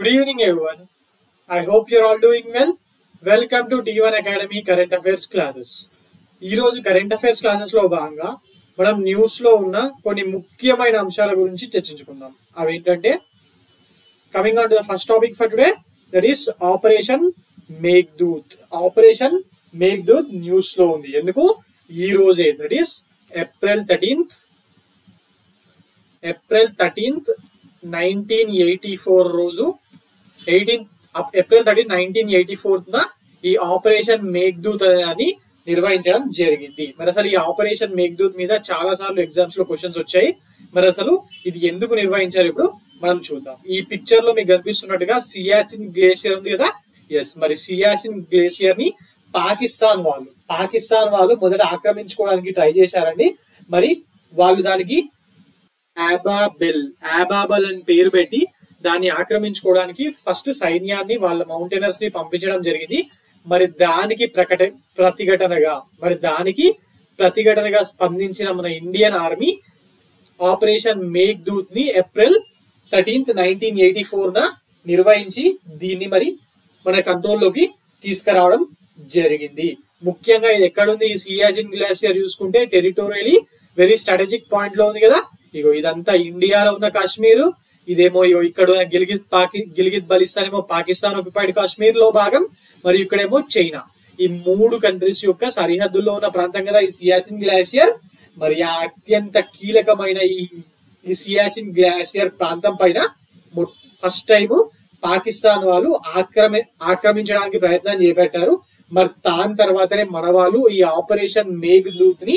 Good evening, everyone. I hope you're all doing well. Welcome to D1 Academy Current Affairs classes. ఈ రోజు current affairs classes లో భాగంగా మనం news లో ఉన్న కొన్ని ముఖ్యమైన అంశాల గురించి చర్చించుకుందాం. అవి ఏంటంటే coming on to the first topic for today, that is operation Meghdoot. Operation Meghdoot news లో ఉంది. ఎందుకు? ఈ రోజే, దట్ ఈస్ ఏప్రిల్ 13th 1984 రోజు ఏప్రిల్ 13 1984 ఈ ఆపరేషన్ మేఘ్దూత్ అని నిర్వహించడం జరిగింది. మరి అసలు ఈ ఆపరేషన్ మేఘ్దూత్ మీద చాలా సార్లు ఎగ్జామ్స్ లో క్వశ్చన్స్ వచ్చాయి. మరి అసలు ఇది ఎందుకు నిర్వహించారు ఇప్పుడు మనం చూద్దాం. ఈ పిక్చర్ లో మీకు కనిపిస్తున్నట్టుగా సియాచిన్ గ్లేషియర్ ఉంది కదా. ఎస్, మరి సియాచిన్ గ్లేషియర్ ని పాకిస్తాన్ వాళ్ళు మొదట ఆక్రమించుకోవడానికి ట్రై చేశారండి. మరి వాళ్ళు దానికి ఆబాబెల్ అని పేరు పెట్టి దాన్ని ఆక్రమించుకోవడానికి ఫస్ట్ సైన్యాన్ని వాళ్ళ మౌంటైనర్స్ ని పంపించడం జరిగింది. మరి దానికి ప్రతిఘటనగా స్పందించిన మన ఇండియన్ ఆర్మీ ఆపరేషన్ మేఘ్దూత్ ని ఏప్రిల్ 13th 1984 నిర్వహించి దీన్ని మరి మన కంట్రోల్లోకి తీసుకురావడం జరిగింది. ముఖ్యంగా ఇది ఎక్కడుంది? ఈ సియాచిన్ గ్లేషియర్ చూసుకుంటే టెరిటోరియలీ వెరీ స్ట్రాటజిక్ పాయింట్ లో ఉంది కదా. ఇగో ఇదంతా ఇండియాలో ఉన్న కాశ్మీర్, ఇదేమో ఇక్కడ గిల్గిత్ బలిస్తాన్ ఏమో పాకిస్తాన్ ఆక్యుపైడ్ కాశ్మీర్ లో భాగం, మరియు ఇక్కడేమో చైనా. ఈ మూడు కంట్రీస్ యొక్క సరిహద్దుల్లో ఉన్న ప్రాంతం కదా ఈ సియాచిన్ గ్లేషియర్. మరి ఆ అత్యంత కీలకమైన ఈ సియాచిన్ గ్లేషియర్ ప్రాంతం పైన ఫస్ట్ టైం పాకిస్తాన్ వాళ్ళు ఆక్రమించడానికి ప్రయత్నం చేపట్టారు. మరి దాని తర్వాతనే మన వాళ్ళు ఈ ఆపరేషన్ మేఘ్దూత్ ని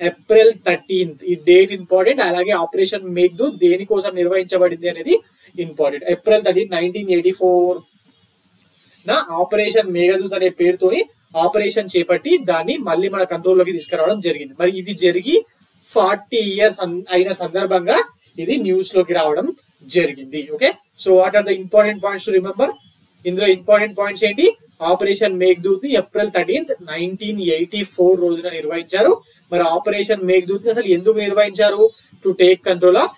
ఏప్రిల్ 13th, ఈ డేట్ ఇంపార్టెంట్. అలాగే ఆపరేషన్ మేఘ్దూత్ దేనికోసం నిర్వహించబడింది అనేది ఇంపార్టెంట్. ఏప్రిల్ 13 1984 ఆపరేషన్ మేఘదూత్ అనే పేరుతోని ఆపరేషన్ చేపట్టి దాన్ని మళ్ళీ మన కంట్రోల్లోకి తీసుకురావడం జరిగింది. మరి ఇది జరిగి 40 years అయిన సందర్భంగా ఇది న్యూస్ లోకి రావడం జరిగింది. Okay, so what are the important points to remember? ఇందులో ఇంపార్టెంట్ పాయింట్స్ ఏంటి? ఆపరేషన్ మేఘదూత్ ని ఏప్రిల్ 13th 1984 రోజున నిర్వహించారు. మరి ఆపరేషన్ మేఘదూత్ ని అసలు ఎందుకు నిర్వహించారు? To take control of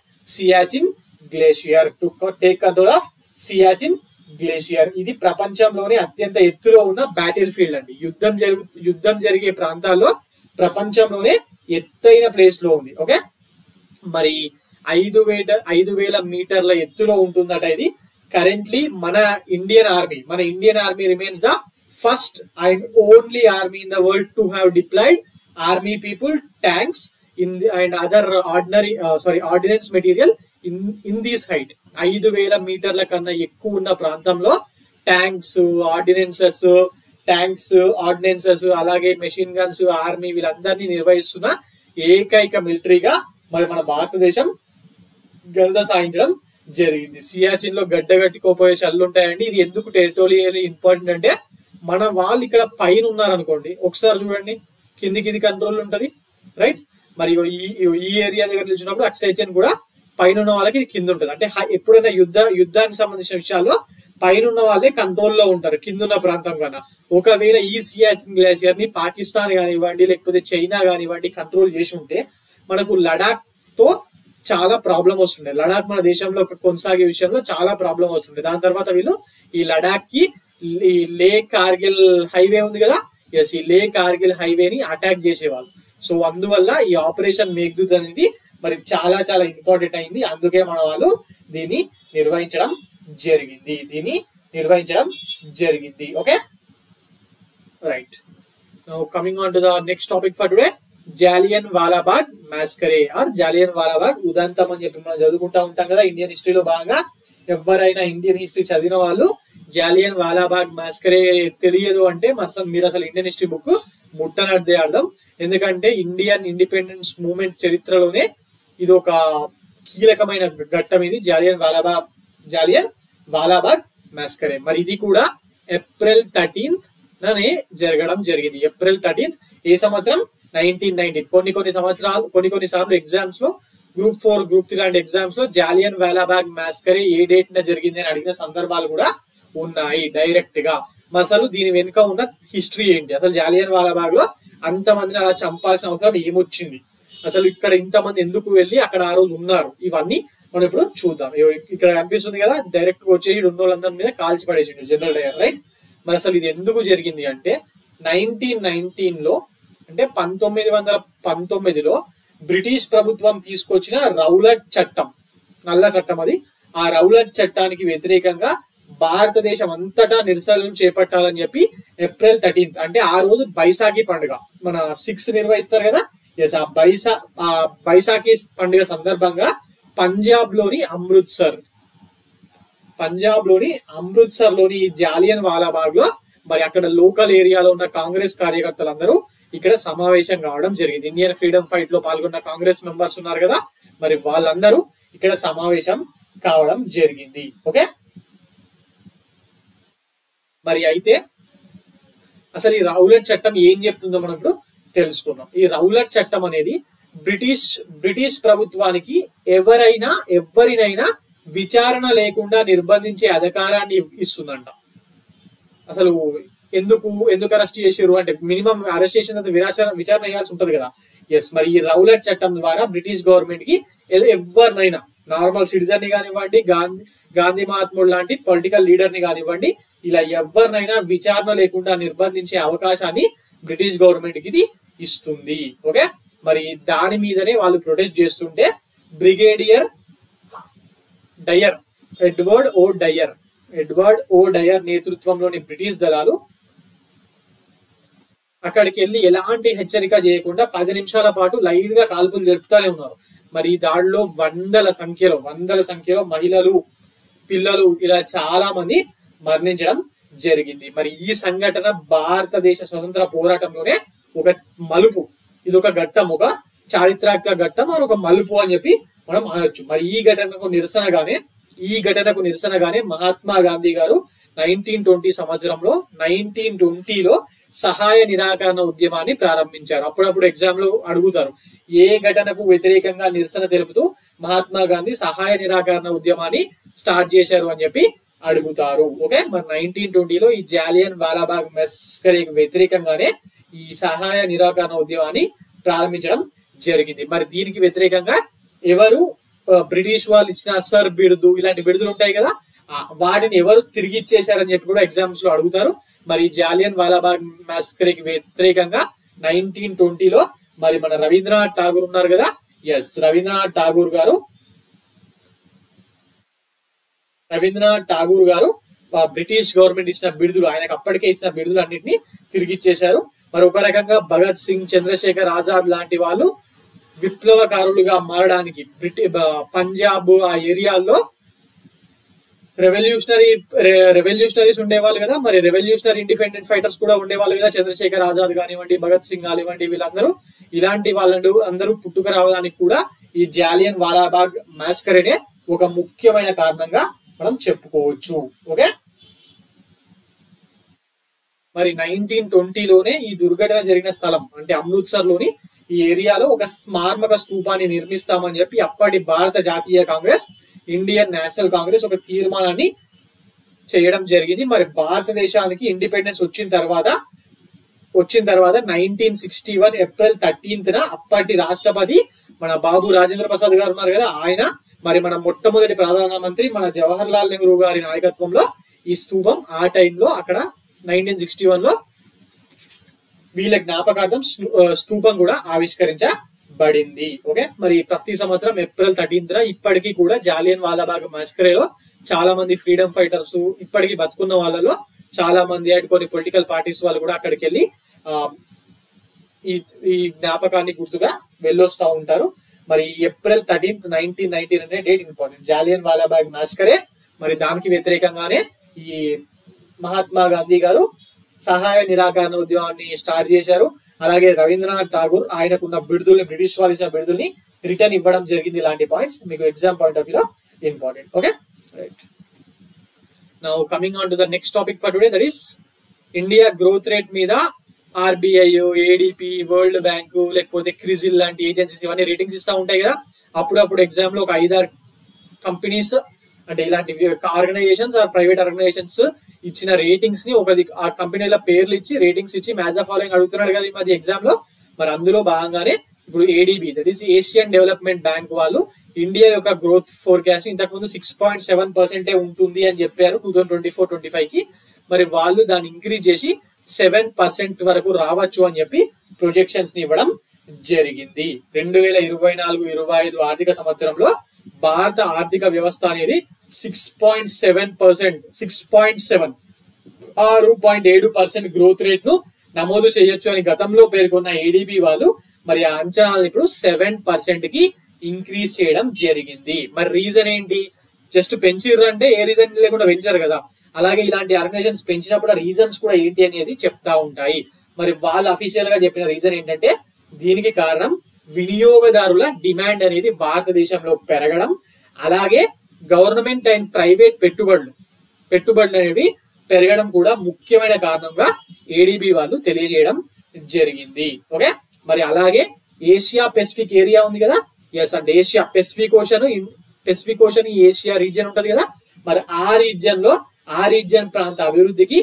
Siachen glacier. ఇది ప్రపంచంలోనే అత్యంత ఎత్తులో ఉన్న బ్యాటిల్ ఫీల్డ్ అండి. యుద్ధం జరిగే ప్రాంతాల్లో ప్రపంచంలోనే ఎత్తైన ప్లేస్ లో ఉంది. ఓకే, మరి 5,000 మీటర్ల ఎత్తులో ఉంటుందట ఇది. కరెంట్లీ మన Indian army remains the first and only army in the world to have deployed army people, tanks and other ordnance material in this height. 5,000 మీటర్ల కన్నా ఎక్కువ ఉన్న ప్రాంతంలో ట్యాంక్స్, ఆర్డినెన్సెస్ అలాగే మెషిన్ గన్స్, ఆర్మీ వీళ్ళందరినీ నిర్వహిస్తున్న ఏకైక మిలిటరీగా మరి మన భారతదేశం గర్ద సాధించడం జరిగింది. సియాచిన్ లో గడ్డగట్టుకోపోయే చల్లు ఉంటాయండి. ఇది ఎందుకు టెరిటోరియల్లీ ఇంపార్టెంట్ అంటే మన వాళ్ళు ఇక్కడ పైన ఉన్నారనుకోండి, ఒకసారి చూడండి కిందికి కంట్రోల్ ఉంటది, రైట్? మరి ఈ ఏరియా దగ్గర నిలిచినప్పుడు అక్సైచెన్ కూడా పైన ఉన్న వాళ్ళకి ఇది కింద ఉంటది. అంటే ఎప్పుడైనా యుద్ధానికి సంబంధించిన విషయాల్లో పైన ఉన్న వాళ్ళే కంట్రోల్లో ఉంటారు కింద ఉన్న ప్రాంతం కన్నా. ఒకవేళ ఈ సియాచిన్ గ్లేషియర్ ని పాకిస్తాన్ కానివ్వండి లేకపోతే చైనా కానివ్వండి కంట్రోల్ చేసి ఉంటే మనకు లడాక్ తో చాలా ప్రాబ్లం వస్తుండే. లడాక్ మన దేశంలో కొనసాగే విషయంలో చాలా ప్రాబ్లం వస్తుండే. దాని తర్వాత వీళ్ళు ఈ లడాక్ కి ఈ లే కార్గిల్ హైవే ఉంది కదా, ఎస్, ఈ లే కార్గిల్ హైవేని అటాక్ చేసేవాళ్ళు. సో అందువల్ల ఈ ఆపరేషన్ మేఘదూత్ అనేది మరి చాలా చాలా ఇంపార్టెంట్ అయింది. అందుకే మన వాళ్ళు దీన్ని నిర్వహించడం జరిగింది. Okay, right. Coming on to the next topic for today, Jallian Walabagh మాస్కరే are Jallian Walabagh ఉదంతం అని చెప్పి మనం చదువుకుంటా ఉంటాం కదా ఇండియన్ హిస్టరీలో భాగంగా. ఎవరైనా ఇండియన్ హిస్టరీ చదివిన వాళ్ళు జాలియన్ వాలాబాగ్ మాస్కరే తెలియదు అంటే మీరు అసలు ఇండియన్ హిస్టరీ బుక్ ముట్టనట్టే అర్థం. ఎందుకంటే ఇండియన్ ఇండిపెండెన్స్ మూవ్మెంట్ చరిత్రలోనే ఇది ఒక కీలకమైన ఘట్టం. ఇది జాలియన్ వాలాబాగ్ మాస్కరే. మరి ఇది కూడా ఏప్రిల్ 13th జరగడం జరిగింది. ఏప్రిల్ 13th ఏ సంవత్సరం? 1990. కొన్ని సార్లు ఎగ్జామ్స్ లో గ్రూప్ 4, గ్రూప్ 3 లాంటి ఎగ్జామ్స్ లో జాలియన్ వాలాబాగ్ మాస్కరే ఏ డేట్ జరిగింది అని అడిగిన సందర్భాలు కూడా ఉన్నాయి డైరెక్ట్ గా. మరి అసలు దీని వెనుక ఉన్న హిస్టరీ ఏంటి? అసలు జాలియన్ వాలాబాగ్ లో అంతమందిని అలా చంపాల్సిన అవసరం ఏమొచ్చింది? అసలు ఇక్కడ ఇంతమంది ఎందుకు వెళ్ళి అక్కడ ఆ రోజు ఉన్నారు? ఇవన్నీ మనం ఇప్పుడు చూద్దాం. ఇక్కడ కనిపిస్తుంది కదా, డైరెక్ట్ గా వచ్చేసి ఉన్న వాళ్ళందరి మీద కాల్చి పడేసిండు జనరల్ డయర్, రైట్. మరి అసలు ఇది ఎందుకు జరిగింది అంటే 1919లో అంటే 1919లో బ్రిటిష్ ప్రభుత్వం తీసుకొచ్చిన రౌలట్ చట్టం, నల్ల చట్టం అది. ఆ రౌలట్ చట్టానికి వ్యతిరేకంగా భారతదేశం అంతటా నిరసనలు చేపట్టాలని చెప్పి ఏప్రిల్ 13 అంటే ఆ రోజు బైసాఖి పండుగ మన 6 నిర్వహిస్తారు కదా. ఎస్, ఆ బైసాఖి పండుగ సందర్భంగా పంజాబ్ లోని అమృత్సర్ లోని ఈ జాలియన్ వాలాబాగ్ లో మరి అక్కడ లోకల్ ఏరియాలో ఉన్న కాంగ్రెస్ కార్యకర్తలందరూ ఇక్కడ సమావేశం కావడం జరిగింది. ఇండియన్ ఫ్రీడమ్ ఫైట్ లో పాల్గొన్న కాంగ్రెస్ మెంబర్స్ ఉన్నారు కదా, మరి వాళ్ళందరూ ఇక్కడ సమావేశం కావడం జరిగింది. ఓకే, మరి అయితే అసలు ఈ రౌలట్ చట్టం ఏం చెప్తుందో మనం ఇప్పుడు తెలుసుకున్నాం. ఈ రౌలట్ చట్టం అనేది బ్రిటిష్ ప్రభుత్వానికి ఎవరినైనా విచారణ లేకుండా నిర్బంధించే అధికారాన్ని ఇస్తుందంట. అసలు ఎందుకు అరెస్ట్ చేశారు అంటే మినిమం అరెస్ట్ చేసిన విచారణ చేయాల్సి ఉంటది కదా. ఎస్, మరి ఈ రౌలట్ చట్టం ద్వారా బ్రిటిష్ గవర్నమెంట్ కి ఎవరినైనా నార్మల్ సిటిజన్ ని కానివ్వండి, గాంధీ మహాత్ముడు లాంటి పొలిటికల్ లీడర్ ని కానివ్వండి, ఇలా ఎవరినైనా విచారణ లేకుండా నిర్బంధించే అవకాశాన్ని బ్రిటిష్ గవర్నమెంట్ కి ఇది ఇస్తుంది. ఓకే, మరి దాని మీదనే వాళ్ళు ప్రొటెస్ట్ చేస్తుంటే బ్రిగేడియర్ డయర్ ఎడ్వర్డ్ ఓ డయర్ నేతృత్వంలోని బ్రిటిష్ దళాలు అక్కడికి వెళ్ళి ఎలాంటి హెచ్చరిక చేయకుండా 10 నిమిషాల పాటు లైన్ గా కాల్పులు జరుపుతానే ఉన్నారు. మరి ఈ దాడిలో వందల సంఖ్యలో మహిళలు, పిల్లలు ఇలా చాలా మంది మరణించడం జరిగింది. మరి ఈ సంఘటన భారతదేశ స్వతంత్ర పోరాటంలోనే ఒక మలుపు, ఇది ఒక ఘట్టం, ఒక చారిత్రక ఘట్టం, మరి ఒక మలుపు అని చెప్పి మనం అనొచ్చు. మరి ఈ ఘటనకు నిరసనగానే మహాత్మా గాంధీ గారు 1920లో సహాయ నిరాకరణ ఉద్యమాన్ని ప్రారంభించారు. అప్పుడప్పుడు ఎగ్జామ్ లో అడుగుతారు, ఏ ఘటనకు వ్యతిరేకంగా నిరసన తెలుపుతూ మహాత్మా గాంధీ సహాయ నిరాకరణ ఉద్యమాన్ని స్టార్ట్ చేశారు అని చెప్పి అడుగుతారు. ఓకే, మరి 1920లో ఈ జాలియన్ వాలాబాగ్ మెస్కరీకి వ్యతిరేకంగానే ఈ సహాయ నిరాకరణ ఉద్యమాన్ని ప్రారంభించడం జరిగింది. మరి దీనికి వ్యతిరేకంగా ఎవరు బ్రిటిష్ వాళ్ళు ఇచ్చిన సర్ బిరుదు, ఇలాంటి బిరుదులు ఉంటాయి కదా, వాటిని ఎవరు తిరిగి ఇచ్చేశారని చెప్పి కూడా ఎగ్జామ్స్ లో అడుగుతారు. మరి జాలియన్ వాలాబాగ్ మెస్కరీకి వ్యతిరేకంగా 1920లో మరి మన రవీంద్రనాథ్ ఠాగూర్ ఉన్నారు కదా, ఎస్, రవీంద్రనాథ్ ఠాగూర్ గారు బ్రిటిష్ గవర్నమెంట్ ఇచ్చిన బిరుదులు, ఆయనకు అప్పటికే ఇచ్చిన బిరుదులు అన్నింటినీ తిరిగి ఇచ్చేశారు. మరి ఒక రకంగా భగత్ సింగ్, చంద్రశేఖర్ ఆజాద్ లాంటి వాళ్ళు విప్లవకారులుగా మారడానికి పంజాబ్ ఆ ఏరియాల్లో రెవల్యూషనరీస్ ఉండేవాళ్ళు కదా, మరి రెవల్యూషనరీ ఇండిపెండెంట్ ఫైటర్స్ కూడా ఉండేవాళ్ళు కదా, చంద్రశేఖర్ ఆజాద్ కానివ్వండి, భగత్ సింగ్ కానివ్వండి, వీళ్ళందరూ ఇలాంటి వాళ్ళు అందరూ పుట్టుక రావడానికి కూడా ఈ జాలియన్ వాలాబాగ్ మాస్కరేనే ఒక ముఖ్యమైన కారణంగా మనం చెప్పుకోవచ్చు. ఓకే, మరి 1920లోనే ఈ దుర్ఘటన జరిగిన స్థలం అంటే అమృత్సర్ లోని ఈ ఏరియాలో ఒక స్మారక స్తూపాన్ని నిర్మిస్తామని చెప్పి అప్పటి భారత జాతీయ కాంగ్రెస్, ఇండియన్ నేషనల్ కాంగ్రెస్ ఒక తీర్మానాన్ని చేయడం జరిగింది. మరి భారతదేశానికి ఇండిపెండెన్స్ వచ్చిన తర్వాత 1961 ఏప్రిల్ 13న అప్పటి రాష్ట్రపతి మన బాబు రాజేంద్ర ప్రసాద్ గారు ఉన్నారు కదా, ఆయన మరి మన మొట్టమొదటి ప్రధానమంత్రి మన జవహర్ లాల్ నెహ్రూ గారి నాయకత్వంలో ఈ స్తూపం ఆ టైంలో అక్కడ 1961లో వీళ్ళ జ్ఞాపకార్థం స్తూపం కూడా ఆవిష్కరించబడింది. ఓకే, మరి ప్రతి సంవత్సరం ఏప్రిల్ 13న ఇప్పటికీ కూడా జాలియన్ వాలాబాగ్ మాస్కరేలో చాలా మంది ఫ్రీడమ్ ఫైటర్స్, ఇప్పటికీ బతుకున్న వాళ్ళలో చాలా మంది అటు కొన్ని పొలిటికల్ పార్టీస్ వాళ్ళు కూడా అక్కడికి వెళ్ళి ఈ జ్ఞాపకాన్ని గుర్తుగా వెళ్ళొస్తా ఉంటారు. మరి ఏప్రిల్ 13, 1919 అనే డేట్ ఇంపార్టెంట్, జాలియన్ వాలాబాగ్ మాస్కరే. మరి దానికి వ్యతిరేకంగానే ఈ మహాత్మా గాంధీ గారు సహాయ నిరాకరణ ఉద్యమాన్ని స్టార్ట్ చేశారు. అలాగే రవీంద్రనాథ్ ఠాగూర్ ఆయనకున్న బిరుదుల్ని, బ్రిటిష్ వాళ్ళు ఇచ్చిన బిరుదుల్ని రిటర్న్ ఇవ్వడం జరిగింది. ఇలాంటి పాయింట్స్ మీకు ఎగ్జామ్ పాయింట్ ఆఫ్ వ్యూలో important. Okay, right. Now coming on to the next topic for today, that is India growth rate మీద ఆర్బిఐ, ఏడిపి, వరల్డ్ బ్యాంక్ లేకపోతే క్రిజిల్ లాంటి ఏజెన్సీస్ ఇవన్నీ రేటింగ్స్ ఇస్తూ ఉంటాయి కదా. అప్పుడప్పుడు ఎగ్జామ్ లో ఒక 5-6 కంపెనీస్ అంటే ఇలాంటి ఆర్గనైజేషన్స్ ఆర్ ప్రైవేట్ ఆర్గనైజేషన్స్ ఇచ్చిన రేటింగ్స్ ని ఆ కంపెనీల పేర్లు ఇచ్చి రేటింగ్స్ ఇచ్చి మ్యాచ్ ఆఫ్ ఫాలోయింగ్ అడుగుతున్నాడు కదా ఈ మధ్య ఎగ్జామ్ లో. మరి అందులో భాగంగానే ఇప్పుడు ADB, that is Asian development bank వాళ్ళు ఇండియా యొక్క గ్రోత్ ఫోర్కాస్ట్ ఇంతకుముందు 6.7% ఉంటుంది అని చెప్పారు 2024-25 కి. మరి వాళ్ళు దాన్ని ఇంక్రీజ్ చేసి 7% వరకు రావచ్చు అని చెప్పి ప్రొజెక్షన్స్ ని ఇవ్వడం జరిగింది. 2024-25 ఆర్థిక సంవత్సరంలో భారత ఆర్థిక వ్యవస్థ అనేది 6.7% గ్రోత్ రేట్ ను నమోదు చేయొచ్చు అని గతంలో పేర్కొన్న ఏడీబీ వాళ్ళు మరి ఆ అంచనాలను ఇప్పుడు 7% కి ఇంక్రీజ్ చేయడం జరిగింది. మరి రీజన్ ఏంటి? జస్ట్ పెంచిర్రు అంటే ఏ రీజన్ లేకుండా పెంచారు కదా. అలాగే ఇలాంటి ఆర్గనైజేషన్స్ పెంచినప్పుడు ఆ రీజన్స్ కూడా ఏంటి అనేది చెప్తా ఉంటాయి. మరి వాళ్ళు అఫీషియల్ గా చెప్పిన రీజన్ ఏంటంటే దీనికి కారణం వినియోగదారుల డిమాండ్ అనేది భారతదేశంలో పెరగడం, అలాగే గవర్నమెంట్ అండ్ ప్రైవేట్ పెట్టుబడులు అనేవి పెరగడం కూడా ముఖ్యమైన కారణంగా ఏడీబీ వాళ్ళు తెలియజేయడం జరిగింది. ఓకే, మరి అలాగే ఏషియా పెసిఫిక్ ఏరియా ఉంది కదా, ఎస్ అంటే ఏషియా పెసిఫిక్ ఓషన్ ఈ ఏషియా రీజియన్ ఉంటది కదా, మరి ఆ రీజియన్ ప్రాంత అభివృద్ధికి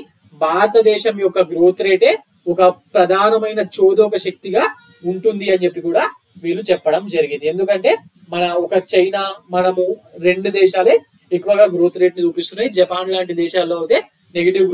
భారతదేశం యొక్క గ్రోత్ రేటే ఒక ప్రధానమైన చోదక శక్తిగా ఉంటుంది అని చెప్పి కూడా వీళ్ళు చెప్పడం జరిగింది. ఎందుకంటే మన ఒక చైనా మనము 2 దేశాలే ఎక్కువగా గ్రోత్ రేట్ ని చూపిస్తున్నాయి. జపాన్ లాంటి దేశాల్లో అయితే నెగిటివ్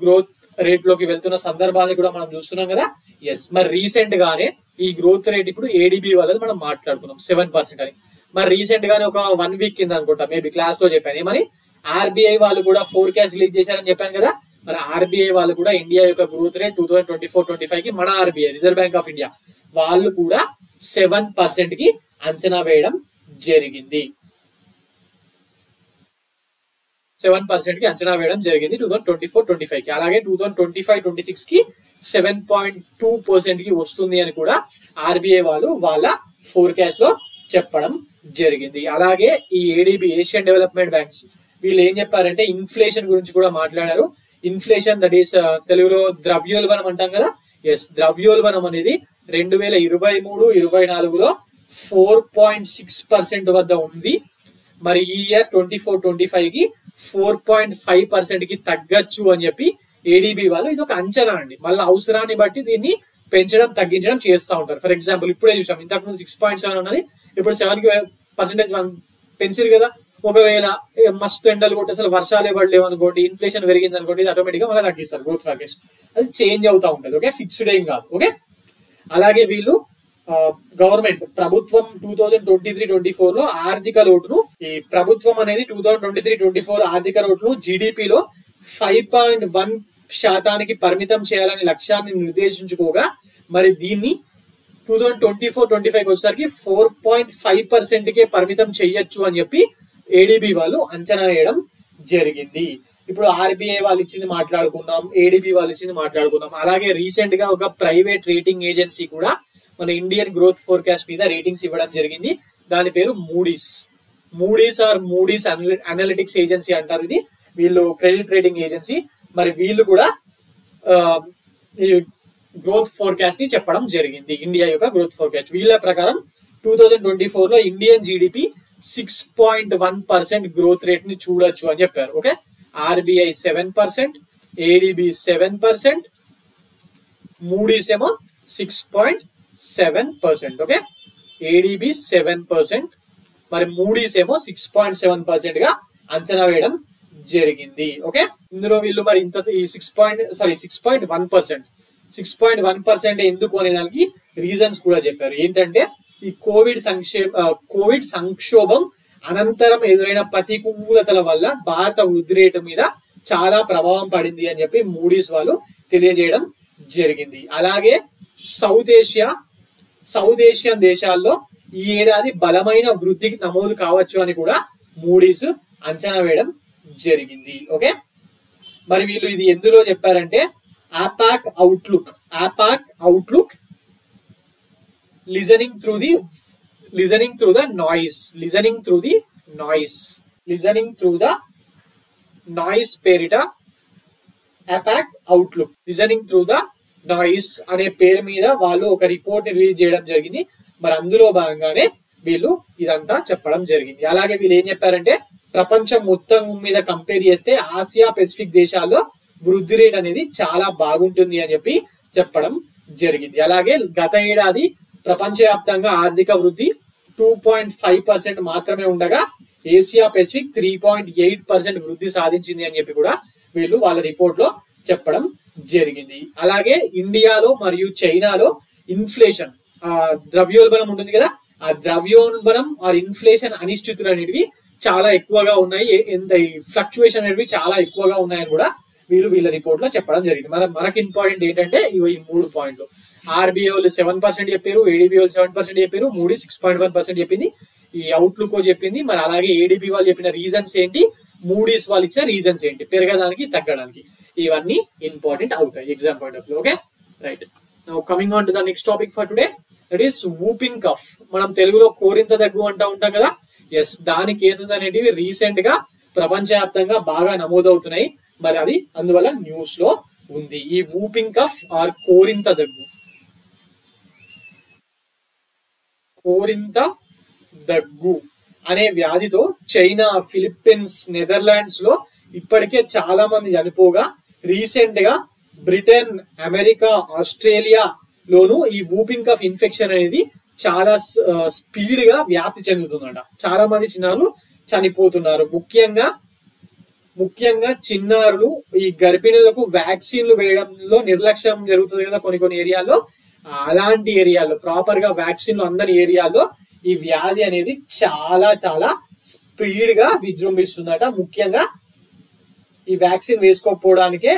గ్రోత్ రేట్ లోకి వెళ్తున్న సందర్భాన్ని కూడా మనం చూస్తున్నాం కదా. ఎస్, మరి రీసెంట్ గానే ఈ గ్రోత్ రేట్ ఇప్పుడు ఏడీబీ వాళ్ళది మనం మాట్లాడుకున్నాం 7% అని. మరి రీసెంట్ గానే ఒక 1 వీక్ కింద అనుకుంటా మేబీ క్లాస్ లో చెప్పాను ఏమని, ఆర్బీఐ వాళ్ళు కూడా ఫోర్కాస్ట్ రిలీజ్ చేశారని చెప్పాను కదా. మరి ఆర్బీఐ వాళ్ళు కూడా ఇండియా యొక్క గ్రోత్ రేట్ 2024-25 కి మన RBI reserve bank of India వాళ్ళు కూడా 7% కి అంచనా వేయడం జరిగింది. 7% కి అంచనా వేయడం జరిగింది 2024-25 కి. అలాగే 2025-26 కి 7.2% కి వస్తుంది అని కూడా ఆర్బీఐ వాళ్ళు వాళ్ళ ఫోర్కాస్ట్ లో చెప్పడం జరిగింది. అలాగే ఈ ఏడీబీ ఏషియన్ డెవలప్మెంట్ బ్యాంక్ వీళ్ళు ఏం చెప్పారంటే ఇన్ఫ్లేషన్ గురించి కూడా మాట్లాడారు. ఇన్ఫ్లేషన్ దట్ ఈస్ తెలుగులో ద్రవ్యోల్బణం అంటాం కదా. ఎస్, ద్రవ్యోల్బణం అనేది 2023-24లో 4.6% వద్ద ఉంది. మరి ఈ ఇయర్ 24-25 కి 4.5% కి తగ్గచ్చు అని చెప్పి ఏడీబీ వాళ్ళు ఇది ఒక అంచనా అండి. మళ్ళీ అవసరాన్ని బట్టి దీన్ని పెంచడం తగ్గించడం చేస్తూ ఉంటారు. ఫర్ ఎగ్జాంపుల్ ఇప్పుడే చూసాం, ఇంతకుముందు 6.7 ఉన్నది, ఇప్పుడు 7% పెంచారు కదా. ఒకవేళ మస్తు ఎండలు కొట్టి అసలు వర్షాలే పడలేవు అనుకోండి, ఇన్ఫ్లేషన్ పెరిగింది అనుకోండి, ఇది ఆటోమేటిక్ గా మళ్ళీ తగ్గిస్తారు గ్రోత్ ఫోర్కాస్ట్. అది చేంజ్ అవుతా ఉంటది. ఓకే, ఫిక్స్డ్ ఏం కాదు. ఓకే, అలాగే గవర్నమెంట్ ప్రభుత్వం 2023-24 లో ఆర్థిక లోటును ఈ ప్రభుత్వం అనేది 2023-24 ఆర్థిక లోటును జీడిపిలో 5.1% పరిమితం చేయాలని లక్ష్యాన్ని నిర్దేశించుకోగా మరి దీన్ని 2024-25 వచ్చేసరికి 4.5% కే పరిమితం చేయొచ్చు అని చెప్పి ఏడీబీ వాళ్ళు అంచనా వేయడం జరిగింది. ఇప్పుడు ఆర్బీఐ వాళ్ళు ఇచ్చింది మాట్లాడుకున్నాం, ఏడీబీ వాళ్ళు ఇచ్చింది మాట్లాడుకున్నాం. అలాగే రీసెంట్ గా ఒక ప్రైవేట్ రేటింగ్ ఏజెన్సీ కూడా మన ఇండియన్ గ్రోత్ ఫోర్కాస్ట్ మీద రేటింగ్స్ ఇవ్వడం జరిగింది. దాని పేరు మూడీస్ అనలిటిక్స్ ఏజెన్సీ అంటారు. ఇది వీళ్ళు క్రెడిట్ రేటింగ్ ఏజెన్సీ. మరి వీళ్ళు కూడా ఈ గ్రోత్ ఫోర్కాస్ట్ ని చెప్పడం జరిగింది, ఇండియా యొక్క గ్రోత్ ఫోర్కాస్ట్. వీళ్ళ ప్రకారం 2024 లో ఇండియన్ జీడిపి 6.1% గ్రోత్ రేట్ ని చూడొచ్చు అని చెప్పారు. ఓకే, ఆర్బీఐ 7%, ఏడీబీ 7%, మూడీస్ ఏమో 6.7%. ఓకే, ఏడీబీ 7%, మరి మూడీస్ ఏమో 6.7% గా అంచనా వేయడం జరిగింది. ఓకే, ఇందులో వీళ్ళు మరి ఇంత ఈ 6.1% ఎందుకు అనే దానికి రీజన్స్ కూడా చెప్పారు. ఏంటంటే ఈ కోవిడ్ సంక్షోభం అనంతరం ఎదురైన ప్రతికూలతల వల్ల భారత వృద్ధి రేటు మీద చాలా ప్రభావం పడింది అని చెప్పి మూడీస్ వాళ్ళు తెలియజేయడం జరిగింది. అలాగే సౌత్ ఏషియన్ దేశాల్లో ఈ ఏడాది బలమైన వృద్ధి నమోదు కావచ్చు అని కూడా మూడీస్ అంచనా వేయడం జరిగింది. ఓకే, మరి వీళ్ళు ఇది ఎందులో చెప్పారంటే APAC outlook listening through the noise పేరిట APAC outlook listening through the noise అనే పేరు మీద వాళ్ళు ఒక రిపోర్ట్ రిలీజ్ చేయడం జరిగింది. మరి అందులో భాగంగానే వీళ్ళు ఇదంతా చెప్పడం జరిగింది. అలాగే వీళ్ళు ఏం చెప్పారంటే ప్రపంచం మొత్తం మీద కంపేర్ చేస్తే ఆసియా పెసిఫిక్ దేశాల్లో వృద్ధి రేట్ అనేది చాలా బాగుంటుంది అని చెప్పి చెప్పడం జరిగింది. అలాగే గత ఏడాది ప్రపంచవ్యాప్తంగా ఆర్థిక వృద్ధి 2.5% మాత్రమే ఉండగా ఏసియా పెసిఫిక్ 3.8% వృద్ధి సాధించింది అని చెప్పి కూడా వీళ్ళు వాళ్ళ రిపోర్ట్ లో చెప్పడం జరిగింది. అలాగే ఇండియాలో మరియు చైనాలో ఇన్ఫ్లేషన్ ద్రవ్యోల్బణం ఉంటుంది కదా, ఆ ద్రవ్యోల్బణం ఆ ఇన్ఫ్లేషన్ అనిశ్చితులు అనేటివి చాలా ఎక్కువగా ఉన్నాయి, ఎంత ఫ్లక్చువేషన్ అనేవి చాలా ఎక్కువగా ఉన్నాయని కూడా వీళ్ళ రిపోర్ట్ లో చెప్పడం జరిగింది. మనకి ఇంపార్టెంట్ ఏంటంటే ఈ 3 పాయింట్లు. ఆర్బీఐ వాళ్ళు 7% చెప్పారు, ఏడీబీ వాళ్ళు 7% చెప్పారు, మూడీ 6.1% చెప్పింది, ఈ అవుట్లుక్ చెప్పింది. మరి అలాగే ఏడీబీ వాళ్ళు చెప్పిన రీజన్స్ ఏంటి, మూడీస్ వాళ్ళు ఇచ్చిన రీజన్స్ ఏంటి, పెరగడానికి తగ్గడానికి, ఇవన్నీ ఇంపార్టెంట్ అవుతాయి exam point of view. Okay right. Now coming on to the next topic for today, that is whooping cough. మనం తెలుగులో కోరింత దగ్గు అంటూ ఉంటాం కదా. ఎస్, దాని కేసెస్ అనేటివి రీసెంట్ గా ప్రపంచవ్యాప్తంగా బాగా నమోదవుతున్నాయి. మరి అది అందువల్ల న్యూస్ లో ఉంది. ఈ వూపింగ్ కఫ్ ఆర్ కోరింత దగ్గు, కోరింత దగ్గు అనే వ్యాధితో చైనా, ఫిలిప్పీన్స్, నెదర్లాండ్స్ లో ఇప్పటికే చాలా మంది చనిపోగా రీసెంట్ గా బ్రిటన్, అమెరికా, ఆస్ట్రేలియా లోను ఈ వూపింగ్ కఫ్ ఇన్ఫెక్షన్ అనేది చాలా స్పీడ్ గా వ్యాప్తి చెందుతుందంట. చాలా మంది చిన్నారులు చనిపోతున్నారు. ముఖ్యంగా చిన్నారులు, ఈ గర్భిణులకు వ్యాక్సిన్లు వేయడంలో నిర్లక్ష్యం జరుగుతుంది కదా కొన్ని ఏరియాల్లో. అలాంటి ఏరియాల్లో ప్రాపర్ గా వ్యాక్సిన్లు అందని ఏరియాల్లో ఈ వ్యాధి అనేది చాలా చాలా స్పీడ్ గా విజృంభిస్తుందట. ముఖ్యంగా ఈ వ్యాక్సిన్ వేసుకోకపోవడానికే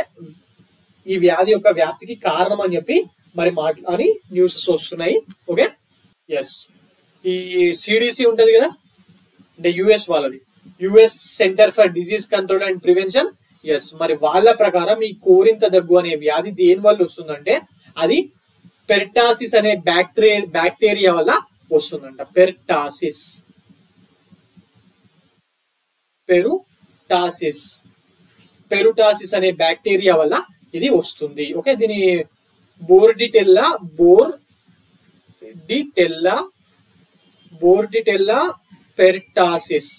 ఈ వ్యాధి యొక్క వ్యాప్తికి కారణం అని చెప్పి మరి అని న్యూసెస్ వస్తున్నాయి. ఓకే ఎస్, ఈ సిడిసి ఉంటది కదా, అంటే యుఎస్ వాళ్ళది, US centre for disease control and prevention. Yes, మరి వాళ్ళ ప్రకారం ఈ కోరింత దగ్గు అనే వ్యాధి దేని వల్ల వస్తుందంటే అది పెర్టాసిస్ అనే బ్యాక్టీరియా వల్ల వస్తుందంట. పెరుటాసిస్ అనే బ్యాక్టీరియా వల్ల ఇది వస్తుంది. ఓకే, దీని బోర్డిటెల్లా పెర్టాసిస్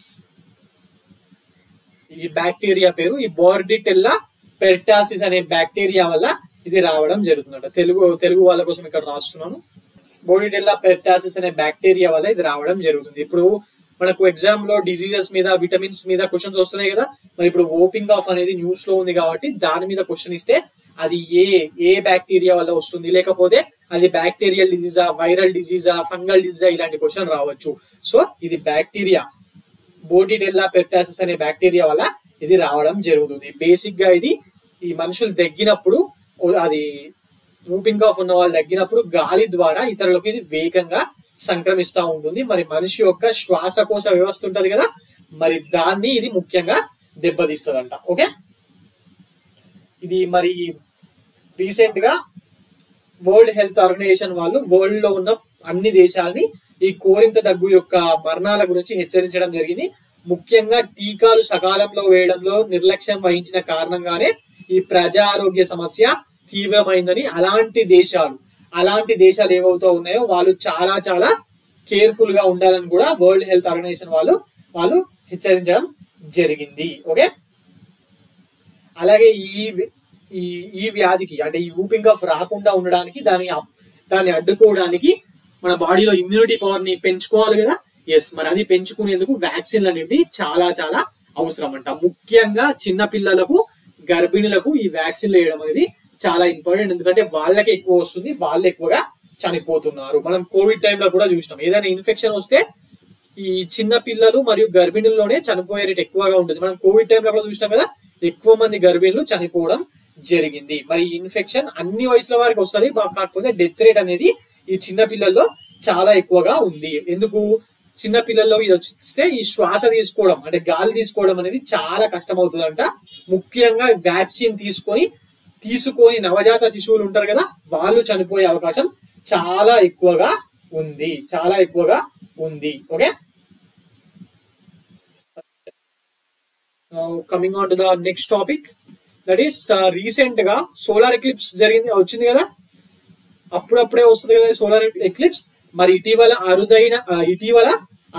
ఈ బ్యాక్టీరియా పేరు. ఈ బోర్డిటెల్లా పెర్టాసిస్ అనే బ్యాక్టీరియా వల్ల ఇది రావడం జరుగుతుందట. తెలుగు వాళ్ళ కోసం ఇక్కడ రాస్తున్నాను. బోర్డిటెల్లా పెర్టాసిస్ అనే బ్యాక్టీరియా వల్ల ఇది రావడం జరుగుతుంది. ఇప్పుడు మనకు ఎగ్జామ్ లో డిజీజెస్ మీద, విటమిన్స్ మీద క్వశ్చన్స్ వస్తున్నాయి కదా. మరి ఇప్పుడు వూపింగ్ ఆఫ్ అనేది న్యూస్ లో ఉంది కాబట్టి దాని మీద క్వశ్చన్ ఇస్తే అది ఏ బ్యాక్టీరియా వల్ల వస్తుంది, లేకపోతే అది బ్యాక్టీరియల్ డిజీజా, వైరల్ డిజీజా, ఫంగల్ డిజీజా, ఇలాంటి క్వశ్చన్ రావచ్చు. సో ఇది బ్యాక్టీరియా, బోర్డిటెల్లా పెర్టాసిస్ అనే బ్యాక్టీరియా వల్ల ఇది రావడం జరుగుతుంది. బేసిక్ గా ఇది ఈ మనుషులు దగ్గినప్పుడు, అది వూపింగ్ ఆఫ్ ఉన్న వాళ్ళు దగ్గినప్పుడు గాలి ద్వారా ఇతరులకు ఇది వేగంగా సంక్రమిస్తూ ఉంటుంది. మరి మనిషి యొక్క శ్వాసకోశ వ్యవస్థ ఉంటది కదా, మరి దాన్ని ఇది ముఖ్యంగా దెబ్బతీస్తుందంట. ఓకే, ఇది మరి రీసెంట్ గా వరల్డ్ హెల్త్ ఆర్గనైజేషన్ వాళ్ళు వరల్డ్ లో ఉన్న అన్ని దేశాలని ఈ కోరింత దగ్గు యొక్క మరణాల గురించి హెచ్చరించడం జరిగింది. ముఖ్యంగా టీకాలు సకాలంలో వేయడంలో నిర్లక్ష్యం వహించిన కారణంగానే ఈ ప్రజారోగ్య సమస్య తీవ్రమైందని, అలాంటి దేశాలు ఏవైతే ఉన్నాయో వాళ్ళు చాలా చాలా కేర్ఫుల్ గా ఉండాలని కూడా వరల్డ్ హెల్త్ ఆర్గనైజేషన్ వాళ్ళు హెచ్చరించడం జరిగింది. ఓకే, అలాగే ఈ వ్యాధికి అంటే ఈ వూపింగ్ ఆఫ్ రాకుండా ఉండడానికి, దాన్ని అడ్డుకోవడానికి మన బాడీలో ఇమ్యూనిటీ పవర్ ని పెంచుకోవాలి కదా. ఎస్, మరి అది పెంచుకునేందుకు వ్యాక్సిన్లు అనేవి చాలా చాలా అవసరం అంట. ముఖ్యంగా చిన్న పిల్లలకు, గర్భిణులకు ఈ వ్యాక్సిన్లు వేయడం అనేది చాలా ఇంపార్టెంట్. ఎందుకంటే వాళ్ళకి ఎక్కువ వస్తుంది, వాళ్ళు ఎక్కువగా చనిపోతున్నారు. మనం కోవిడ్ టైంలో కూడా చూసినాం, ఏదైనా ఇన్ఫెక్షన్ వస్తే ఈ చిన్న పిల్లలు మరియు గర్భిణుల్లోనే చనిపోయే రేట్ ఎక్కువగా ఉంటుంది. మనం కోవిడ్ టైంలో కూడా చూసినాం కదా, ఎక్కువ మంది గర్భిణులు చనిపోవడం జరిగింది. మరి ఈ ఇన్ఫెక్షన్ అన్ని వయసుల వారికి వస్తుంది, కాకపోతే డెత్ రేట్ అనేది ఈ చిన్న పిల్లల్లో చాలా ఎక్కువగా ఉంది. ఎందుకు? చిన్న పిల్లల్లో ఇది వస్తే ఈ శ్వాస తీసుకోవడం అంటే గాలి తీసుకోవడం అనేది చాలా కష్టం అవుతుందంట. ముఖ్యంగా వ్యాక్సిన్ తీసుకొని నవజాత శిశువులు ఉంటారు కదా, వాళ్ళు చనిపోయే అవకాశం చాలా ఎక్కువగా ఉంది. Okay, coming on to the next topic, that is recent గా సోలార్ ఎక్లిప్స్ వచ్చింది కదా, అప్పుడప్పుడే వస్తుంది కదా సోలార్ ఎక్లిప్స్. మరి ఇటీవల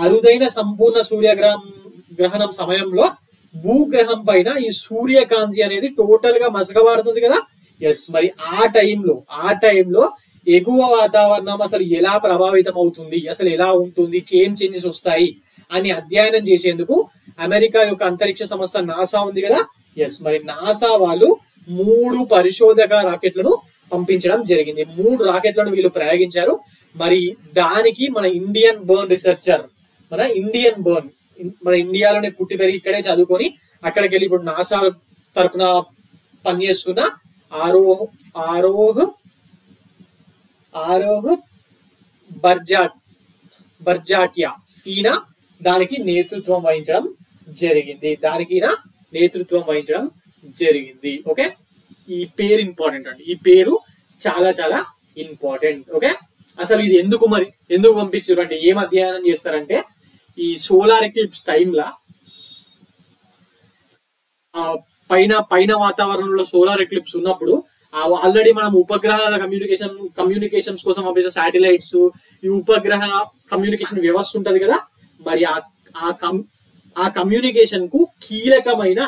అరుదైన సంపూర్ణ సూర్యగ్రహణం సమయంలో భూగ్రహం పైన ఈ సూర్యకాంతి అనేది టోటల్ గా మసకబారుతుంది కదా. ఎస్, మరి ఆ టైంలో ఎగువ వాతావరణం అసలు ఎలా ప్రభావితం అవుతుంది, అసలు ఎలా ఉంటుంది, ఏం చేంజెస్ వస్తాయి అని అధ్యయనం చేసేందుకు అమెరికా యొక్క అంతరిక్ష సంస్థ నాసా ఉంది కదా. ఎస్, మరి నాసా వాళ్ళు 3 పరిశోధక రాకెట్లను పంపించడం జరిగింది. 3 రాకెట్లను వీళ్ళు ప్రయోగించారు. మరి దానికి మన ఇండియన్ బర్న్ రీసెర్చర్, మన ఇండియాలోనే పుట్టి పెరిగి ఇక్కడే చదువుకొని అక్కడికి వెళ్ళి ఇప్పుడు నాసా తరపున పనిచేస్తున్న ఆరోహ్ బర్జాటియా ఈయన దానికి నేతృత్వం వహించడం జరిగింది. ఓకే, ఈ పేరు ఇంపార్టెంట్ అండి. ఈ పేరు చాలా చాలా ఇంపార్టెంట్. ఓకే, అసలు ఇది ఎందుకు పంపించారు అంటే ఏం అధ్యయనం చేస్తారంటే ఈ సోలార్ ఎక్లిప్స్ టైంలా పైన వాతావరణంలో సోలార్ ఎక్లిప్స్ ఉన్నప్పుడు ఆల్రెడీ మనం ఉపగ్రహాల కమ్యూనికేషన్స్ కోసం పంపించిన శాటిలైట్స్, ఈ ఉపగ్రహ కమ్యూనికేషన్ వ్యవస్థ ఉంటది కదా, మరి ఆ కమ్యూనికేషన్ కు కీలకమైన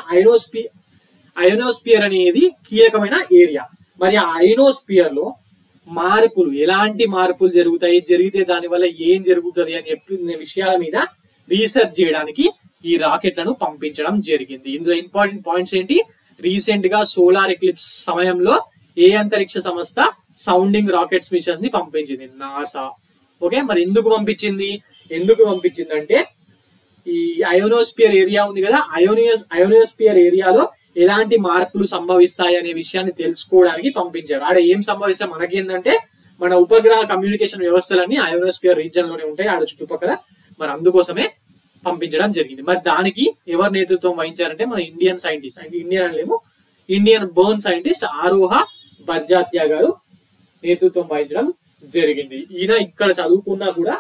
అయోనోస్పియర్ అనేది కీలకమైన ఏరియా. మరి ఆ అయోనోస్పియర్ లో ఎలాంటి మార్పులు జరిగితే దాని వల్ల ఏం జరుగుతుంది అని చెప్పిన విషయాల మీద రీసెర్చ్ చేయడానికి ఈ రాకెట్లను పంపించడం జరిగింది. ఇందులో ఇంపార్టెంట్ పాయింట్స్ ఏంటి, రీసెంట్ గా సోలార్ ఎక్లిప్స్ సమయంలో ఏ అంతరిక్ష సంస్థ సౌండింగ్ రాకెట్స్ మిషన్స్ ని పంపించింది, నాసా. ఓకే, మరి ఎందుకు పంపించింది అంటే ఈ అయోనోస్పియర్ ఏరియా ఉంది కదా, అయోనోస్పియర్ ఏరియాలో ఎలాంటి మార్పులు సంభవిస్తాయి అనే విషయాన్ని తెలుసుకోవడానికి పంపించారు. ఆడ ఏం సంభవిస్తే మనకేందంటే మన ఉపగ్రహ కమ్యూనికేషన్ వ్యవస్థలన్నీ అయోనోస్పియర్ రీజియన్ లోనే ఉంటాయి ఆడ చుట్టుపక్కల. మరి అందుకోసమే పంపించడం జరిగింది. మరి దానికి ఎవరు నేతృత్వం వహించారంటే మన ఇండియన్ సైంటిస్ట్, అంటే ఇండియన్ బర్న్ సైంటిస్ట్ ఆరోహ బర్జాతియా గారు నేతృత్వం వహించడం జరిగింది. ఈయన ఇక్కడ చదువుకున్నా కూడా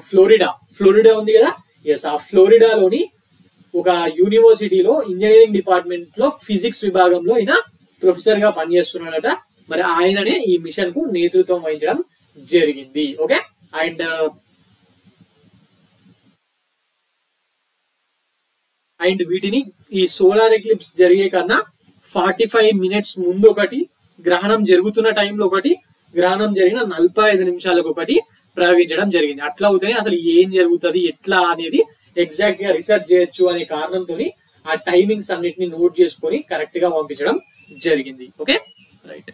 ఫ్లోరిడా ఉంది కదా. ఎస్, ఆ ఫ్లోరిడాలోని ఒక యూనివర్సిటీలో ఇంజనీరింగ్ డిపార్ట్మెంట్ లో ఫిజిక్స్ విభాగంలో ఈయన ప్రొఫెసర్ గా పనిచేస్తున్నాడట. మరి ఆయననే ఈ మిషన్ కు నేతృత్వం వహించడం జరిగింది. ఓకే, అండ్ వీటిని ఈ సోలార్ ఎక్లిప్స్ జరిగే కన్నా 45 మినిట్స్ ముందు ఒకటి, గ్రహణం జరుగుతున్న టైంలో ఒకటి, గ్రహణం జరిగిన 45 నిమిషాలకు ఒకటి ప్రయోగించడం జరిగింది. అట్లా అవుతేనే అసలు ఏం జరుగుతుంది ఎట్లా అనేది ఎగ్జాక్ట్ గా రీసెర్చ్ చేయొచ్చు అనే కారణంతో ఆ టైమింగ్స్ అన్నిటిని నోట్ చేసుకొని కరెక్ట్ గా పంపించడం జరిగింది. Okay, right.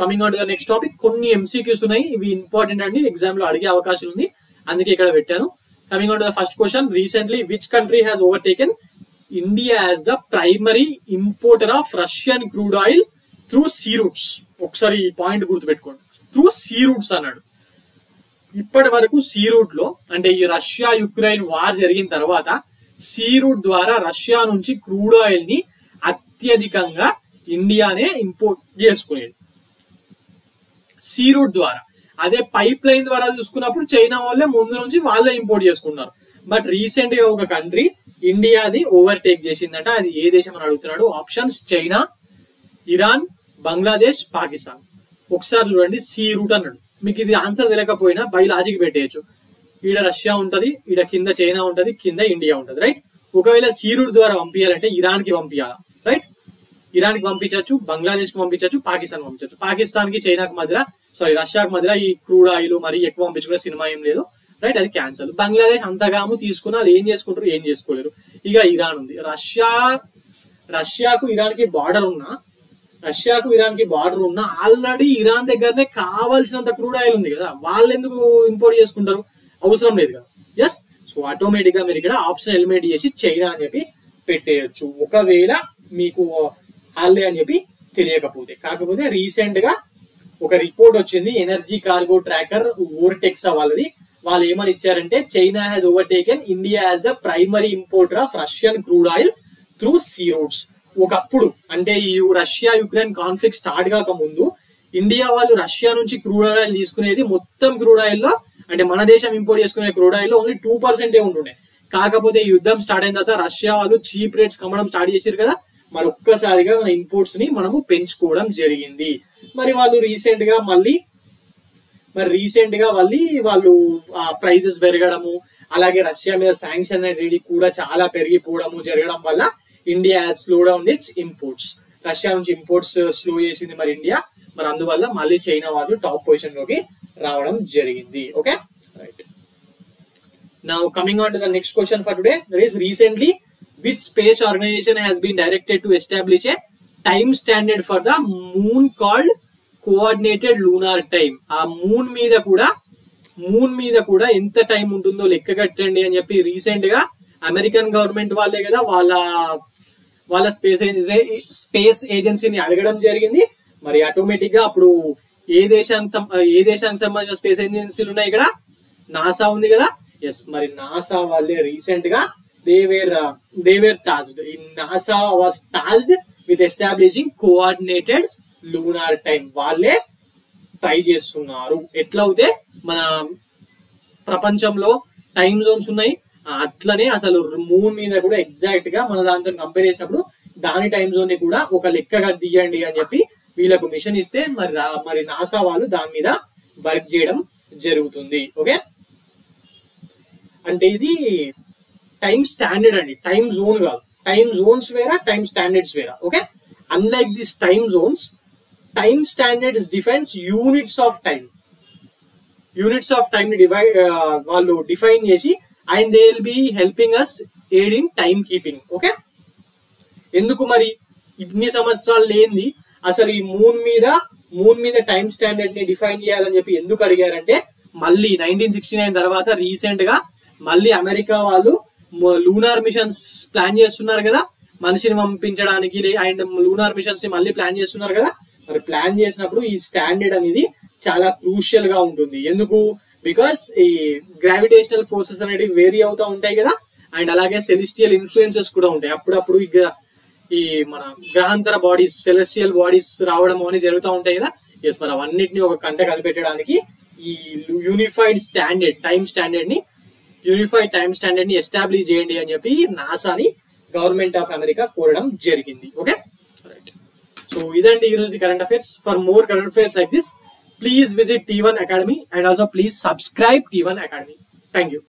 Coming on to the next topic. కొన్ని ఎంసీక్యూస్ ఉన్నాయి, ఇవి ఇంపార్టెంట్ అండి, ఎగ్జామ్ లో అడిగే అవకాశం ఉంది, అందుకే ఇక్కడ పెట్టాను. Coming on to the first question. Recently which country has overtaken India as the primary importer of Russian crude oil through see roots? ఒకసారి ఈ పాయింట్ గుర్తుపెట్టుకోండి, త్రూ సీ రూట్స్ అన్నాడు. ఇప్పటి వరకు సీ రూట్ లో, అంటే ఈ రష్యా యుక్రెయిన్ వార్ జరిగిన తర్వాత సీ రూట్ ద్వారా రష్యా నుంచి క్రూడ్ ఆయిల్ ని అత్యధికంగా ఇండియానే ఇంపోర్ట్ చేసుకునేది సీ రూట్ ద్వారా. అదే పైప్ లైన్ ద్వారా చూసుకున్నప్పుడు చైనా వాళ్ళే ముందు నుంచి వాళ్ళే ఇంపోర్ట్ చేసుకున్నారు. బట్ రీసెంట్ గా ఒక కంట్రీ ఇండియాది ఓవర్టేక్ చేసిందట. అది ఏ దేశం అని అడుగుతున్నాడు. Options China, Iran, Bangladesh, Pakistan. ఒకసారి చూడండి, సీ రూట్ అన్నాడు. మీకు ఇది ఆన్సర్ తెలియకపోయినా బై లాజిక్ పెట్టేయచ్చు. ఈడ రష్యా ఉంటది, ఈడ కింద చైనా ఉంటది, కింద ఇండియా ఉంటది, రైట్. ఒకవేళ సీ రూట్ ద్వారా పంపించాలంటే ఇరాన్ కి పంపించాలా, రైట్. ఇరాన్ కి పంపించవచ్చు, బంగ్లాదేశ్ కి పంపించవచ్చు, పాకిస్తాన్ పంపించవచ్చు. పాకిస్తాన్ కి చైనాకి మధ్య రష్యాకి మధ్య ఈ క్రూడ్ ఆయిల్ మరి ఎక్కువ పంపించుకునే సినిమా ఏం లేదు, రైట్. అది క్యాన్సల్. బంగ్లాదేశ్ అంతగాము తీసుకున్నా అది ఏం చేసుకుంటారు, ఏం చేసుకోలేరు. ఇక ఇరాన్ ఉంది. రష్యాకు ఇరాన్ కి బార్డర్ ఉన్నా ఆల్రెడీ ఇరాన్ దగ్గరనే కావాల్సినంత క్రూడ్ ఆయిల్ ఉంది కదా, వాళ్ళు ఎందుకు ఇంపోర్ట్ చేసుకుంటారు, అవసరం లేదు కదా. ఎస్, సో ఆటోమేటిక్ గా మీరు ఇక్కడ ఆప్షన్ ఎలిమినేట్ చేసి చైనా అని చెప్పి పెట్టేయచ్చు, ఒకవేళ మీకు హాల్డే అని చెప్పి తెలియకపోతే. కాకపోతే రీసెంట్ గా ఒక రిపోర్ట్ వచ్చింది, ఎనర్జీ కార్గో ట్రాకర్ వోర్టెక్స్ వాళ్ళది. వాళ్ళు ఏమని ఇచ్చారంటే China has overtaken India as the primary importer of Russian crude oil through see roots. ఒకప్పుడు అంటే ఈ రష్యా యుక్రెయిన్ కాన్ఫ్లిక్ట్ స్టార్ట్ కాక ముందు ఇండియా వాళ్ళు రష్యా నుంచి క్రూడ్ ఆయిల్ తీసుకునేది మొత్తం క్రూడ్ ఆయిల్ లో, అంటే మన దేశం ఇంపోర్ట్ చేసుకునే క్రూడ్ ఆయిల్ లో ఓన్లీ 2% ఉంటుండే. కాకపోతే యుద్ధం స్టార్ట్ అయిన తర్వాత రష్యా వాళ్ళు చీప్ రేట్స్ కమ్మడం స్టార్ట్ చేశారు కదా, మరి ఒక్కసారిగా మన ఇంపోర్ట్స్ ని మనము పెంచుకోవడం జరిగింది. మరి వాళ్ళు రీసెంట్ గా మళ్ళీ వాళ్ళు ప్రైజెస్ పెరగడము, అలాగే రష్యా మీద శాంక్షన్ అనేది కూడా చాలా పెరిగిపోవడము జరగడం వల్ల India slow down it's imports. Russia నుంచి ఇంపోర్ట్స్ స్లో చేసింది మరి ఇండియా. మరి అందువల్ల మళ్ళీ చైనా వాళ్ళు టాప్ పొజిషన్ లోకి రావడం జరిగింది. Okay right. Now coming on to the next question for today, there is recently which space organization has been directed to establish a time standard for the moon called coordinated lunar time. ఆ moon మీద కూడా ఎంత time ఉంటుందో లెక్క కట్టండి అని చెప్పి recent గా అమెరికన్ గవర్నమెంట్ వాళ్ళే కదా వాళ్ళ స్పేస్ ఏజెన్సీని అడగడం జరిగింది. మరి ఆటోమేటిక్ గా అప్పుడు ఏ దేశానికి సంబంధించిన స్పేస్ ఏజెన్సీలు ఉన్నాయి? ఇక్కడ నాసా ఉంది కదా. ఎస్, మరి నాసా వాళ్ళే రీసెంట్ గా they were tasked. NASA was tasked with establishing coordinated lunar time. వాళ్ళే ట్రై చేస్తున్నారు. ఎట్లా అయితే మన ప్రపంచంలో టైం జోన్స్ ఉన్నాయి, అట్లనే అసలు మూన్ మీద కూడా ఎగ్జాక్ట్ గా మన దాంతో కంపేర్ చేసినప్పుడు దాని టైం జోన్ ని కూడా ఒక లెక్కగా తీయండి అని చెప్పి వీళ్ళకు మిషన్ ఇస్తే మరి నాసా వాళ్ళు దాని మీద వర్క్ చేయడం జరుగుతుంది. ఓకే, అంటే ఇది టైం స్టాండర్డ్ అండి, టైం జోన్ కాదు. టైం జోన్స్ వేరా, టైం స్టాండర్డ్స్ వేరా. Okay, unlike this time zones, time standards defines units of time. Units of time ని వాళ్ళు డిఫైన్ చేసి and they will be helping us aid in time keeping. Okay, ఎందుకు మరి ఇన్ని సంవత్సరాలు లేనిది అసలు ఈ మూన్ మీద టైం స్టాండర్డ్ ని డిఫైన్ చేయాలని చెప్పి ఎందుకు అడిగారంటే, మళ్ళీ 1969 తర్వాత రీసెంట్ గా మళ్ళీ అమెరికా వాళ్ళు లూనార్ మిషన్స్ ప్లాన్ చేస్తున్నారు కదా, మనిషిని పంపించడానికి. అండ్ లూనార్ మిషన్స్ ని మళ్ళీ ప్లాన్ చేస్తున్నారు కదా. మరి ప్లాన్ చేసినప్పుడు ఈ స్టాండర్డ్ అనేది చాలా క్రూషియల్ గా ఉంటుంది. ఎందుకు? బికాస్ ఈ గ్రావిటేషనల్ ఫోర్సెస్ అనేవి వేరీ అవుతా ఉంటాయి కదా, అండ్ అలాగే సెలెస్టియల్ ఇన్ఫ్లుయెన్సెస్ కూడా ఉంటాయి. అప్పుడప్పుడు ఈ మన గ్రహాంతర బాడీస్, సెలెస్టియల్ బాడీస్ రావడం అనేది జరుగుతూ ఉంటాయి కదా. ఎస్, మరి అవన్నిటిని ఒక కంట కనిపెట్టడానికి ఈ యూనిఫైడ్ టైం స్టాండర్డ్ ని ఎస్టాబ్లిష్ చేయండి అని చెప్పి నాసాని గవర్నమెంట్ ఆఫ్ అమెరికా కోరడం జరిగింది. Okay right. సో ఇదండి ఈ రోజు current affairs. For more current affairs like this, please visit T1 Academy and also please subscribe T1 Academy. Thank you.